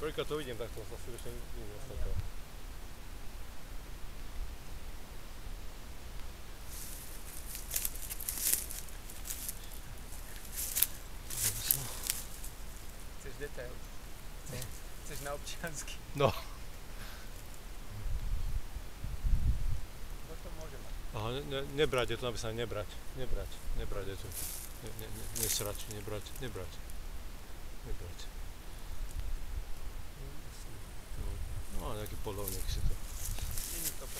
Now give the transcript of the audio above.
Prvýkrát to vidím, tak to asi ešte nikdy nestalo. Chceš detail? Chceš na občiansky? No. No to môže mať. Aha, nebrať, je to napísané nebrať. Nebrať je tu. Nesrať, nebrať. No, nejaký polovník si to